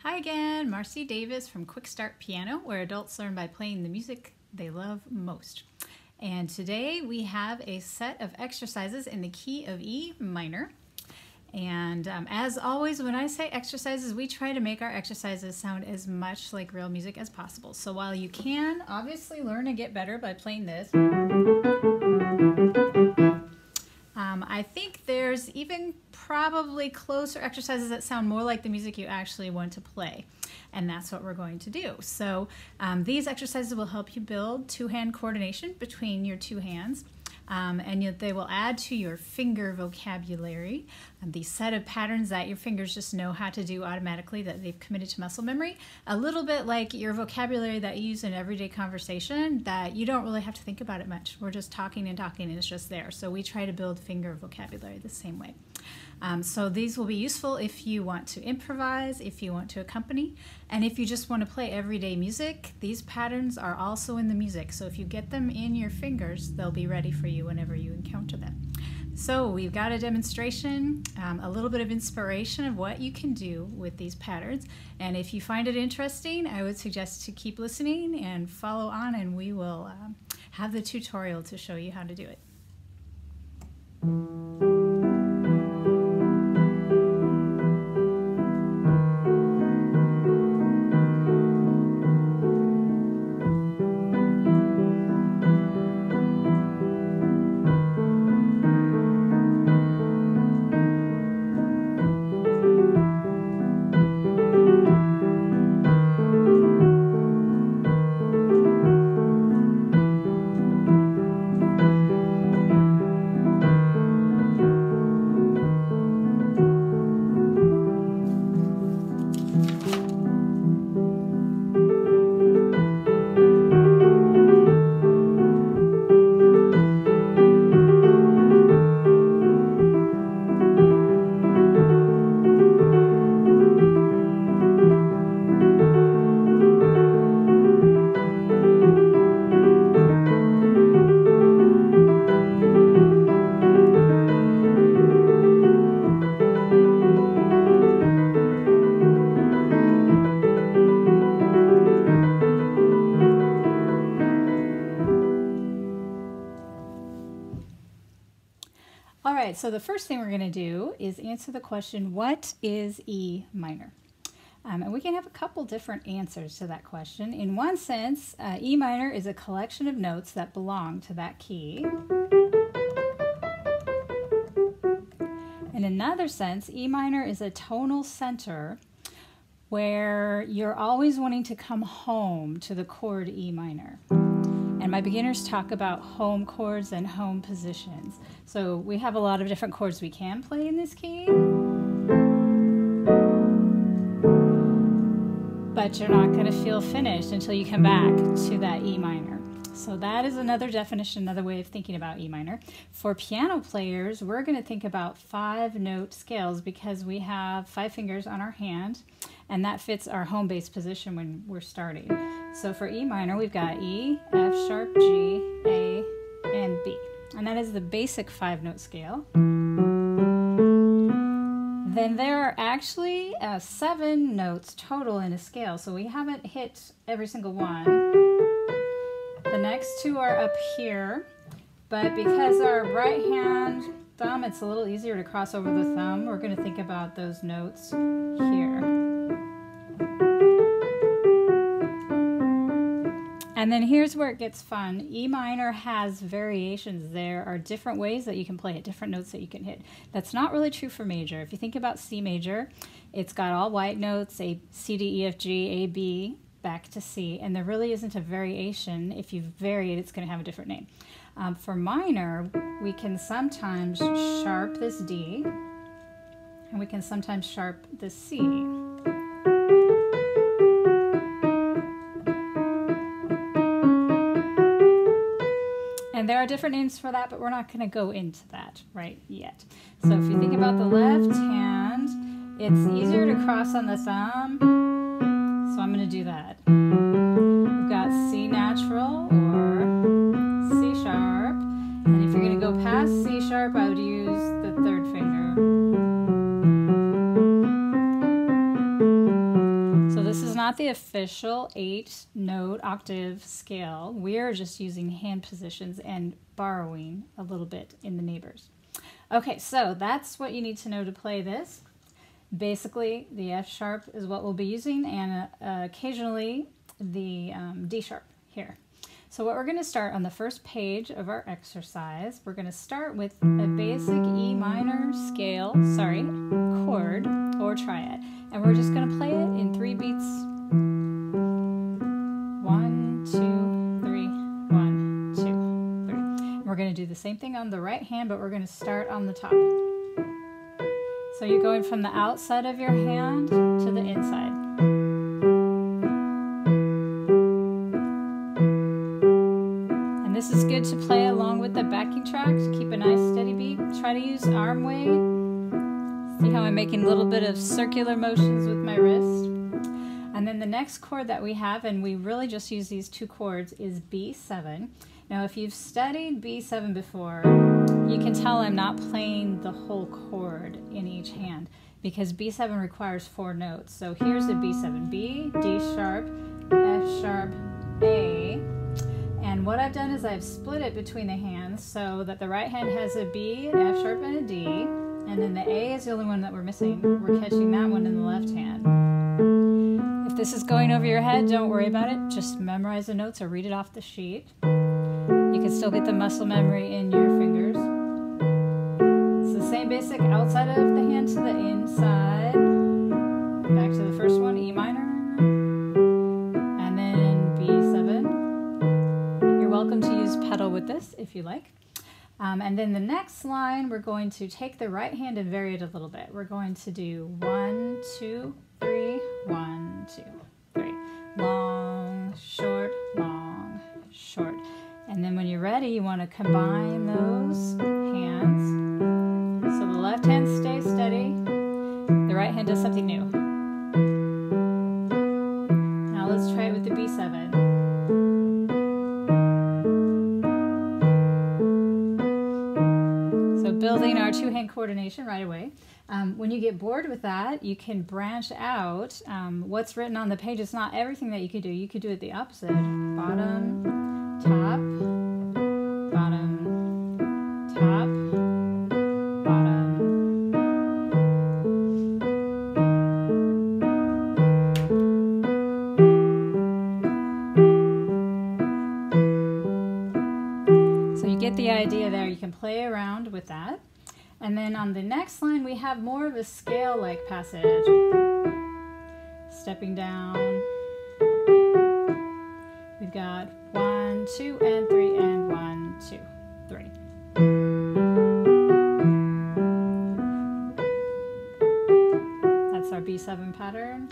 Hi again, Marcy Davis from Quick Start Piano, where adults learn by playing the music they love most. And today we have a set of exercises in the key of E minor. And as always, when I say exercises, we try to make our exercises sound as much like real music as possible. So while you can obviously learn and get better by playing this, I think there's even probably closer exercises that sound more like the music you actually want to play. And that's what we're going to do. So these exercises will help you build two-hand coordination between your two hands. And they will add to your finger vocabulary, the set of patterns that your fingers just know how to do automatically, that they've committed to muscle memory, a little bit like your vocabulary that you use in everyday conversation that you don't really have to think about it much. We're just talking and it's just there. So we try to build finger vocabulary the same way. So these will be useful if you want to improvise, if you want to accompany, and if you just want to play everyday music. These patterns are also in the music, so if you get them in your fingers, they'll be ready for you whenever you encounter them. So we've got a demonstration, a little bit of inspiration of what you can do with these patterns, and if you find it interesting, I would suggest to keep listening and follow on, and we will have the tutorial to show you how to do it. All right, so the first thing we're going to do is answer the question, what is E minor? And we can have a couple different answers to that question. In one sense, E minor is a collection of notes that belong to that key. In another sense, E minor is a tonal center where you're always wanting to come home to the chord E minor. And my beginners talk about home chords and home positions. So we have a lot of different chords we can play in this key. But you're not going to feel finished until you come back to that E minor. So that is another definition, another way of thinking about E minor. For piano players, we're going to think about 5-note scales because we have 5 fingers on our hand, and that fits our home bass position when we're starting. So for E minor, we've got E, F sharp, G, A, and B. And that is the basic 5-note scale. Then there are actually 7 notes total in a scale, so we haven't hit every single one. The next 2 are up here, but because our right hand thumb, it's a little easier to cross over the thumb, we're going to think about those notes here. And then here's where it gets fun. E minor has variations. There are different ways that you can play it, different notes that you can hit. That's not really true for major. If you think about C major, it's got all white notes, A, C, D, E, F, G, A, B, back to C, and there really isn't a variation. If you vary it, it's going to have a different name. For minor, we can sometimes sharp this D, and we can sometimes sharp this C. And there are different names for that, but we're not going to go into that right yet. So if you think about the left hand, it's easier to cross on the thumb, so I'm going to do that. We've got C natural or C sharp, and if you're going to go past C sharp, I would use the 3rd finger. this is not the official 8-note octave scale. We're just using hand positions and borrowing a little bit in the neighbors. Okay, so that's what you need to know to play this. Basically, the F sharp is what we'll be using, and occasionally the D sharp here. So what we're going to start on the first page of our exercise, we're going to start with a basic E minor scale, chord or triad. And we're just going to play it in 3 beats. 1, 2, 3, 1, 2, 3. We're going to do the same thing on the right hand, but we're going to start on the top. So you're going from the outside of your hand to the inside. And this is good to play along with the backing track to keep a nice steady beat. Try to use arm weight. See how I'm making a little bit of circular motions with my wrist. And then the next chord that we have, and we really just use these 2 chords, is B7. Now if you've studied B7 before, you can tell I'm not playing the whole chord in each hand because B7 requires 4 notes. So here's the B7, B, D sharp, F sharp, A. And what I've done is I've split it between the hands so that the right hand has a B, an F sharp, and a D. And then the A is the only one that we're missing. We're catching that one in the left hand. If this is going over your head, don't worry about it. Just memorize the notes or read it off the sheet. You can still get the muscle memory in your fingers. It's the same basic outside of the hand to the inside. Back to the first one, E minor. And then B7. You're welcome to use pedal with this if you like. And then the next line, we're going to take the right hand and vary it a little bit. We're going to do 1, 2, 3, 1, 2, 3. Long, short, long, short. And then when you're ready, you want to combine those hands. So the left hand stays steady. The right hand does something new. Now let's try it with the B7. Building our 2-hand coordination right away. When you get bored with that, you can branch out. What's written on the page is not everything that you could do. You could do it the opposite. Bottom, top, bottom, top, bottom. So you get the idea there. You can play around with that. And then on the next line, we have more of a scale-like passage. Stepping down. We've got 1, 2, and 3, and 1, 2, 3. That's our B7 pattern.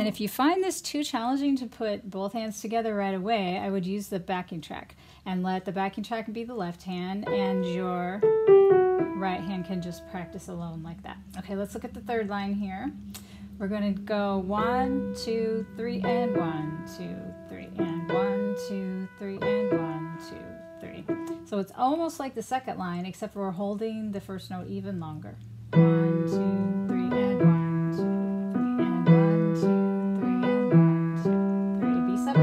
If you find this too challenging to put both hands together right away, I would use the backing track and let the backing track be the left hand and your right hand can just practice alone like that. Okay, let's look at the third line here. We're going to go 1, 2, 3, and 1, 2, 3, and 1, 2, 3, and 1, 2, 3. So it's almost like the second line, except we're holding the first note even longer. 1, 2, 3, and 1, 2, 3, and 1, 2, 3, and 1, 2, 3. B7.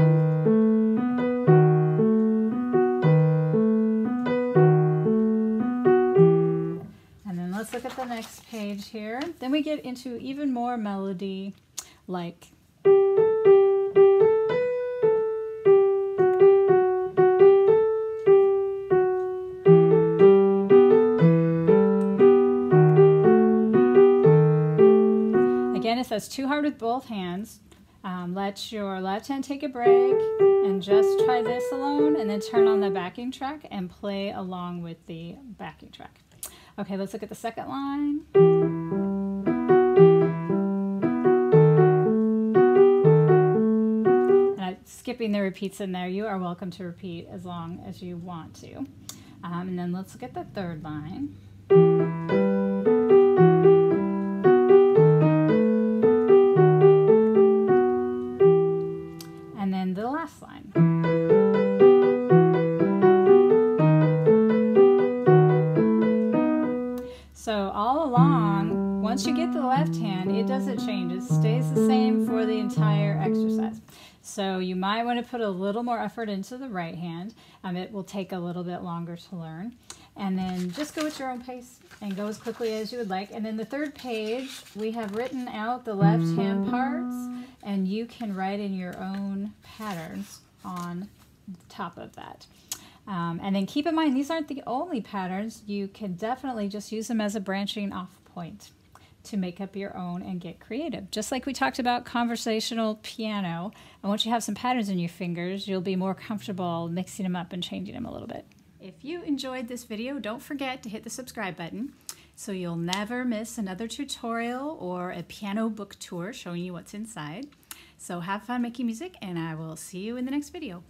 And then let's look at the next page here. Then we get into even more melody like. Again, if that's too hard with both hands, let your left hand take a break and just try this alone, and then turn on the backing track and play along with the backing track. Okay, let's look at the second line. And I'm skipping the repeats in there. You are welcome to repeat as long as you want to. And then let's look at the third line. And then the last line. it changes, stays the same for the entire exercise. So you might want to put a little more effort into the right hand. It will take a little bit longer to learn. And then just go at your own pace and go as quickly as you would like. And then the third page, we have written out the left hand parts, and you can write in your own patterns on top of that. And then keep in mind, these aren't the only patterns. You can definitely just use them as a branching off point to make up your own and get creative. Just like we talked about conversational piano, and once you have some patterns in your fingers, you'll be more comfortable mixing them up and changing them a little bit. If you enjoyed this video, don't forget to hit the subscribe button so you'll never miss another tutorial or a piano book tour showing you what's inside. So have fun making music, and I will see you in the next video.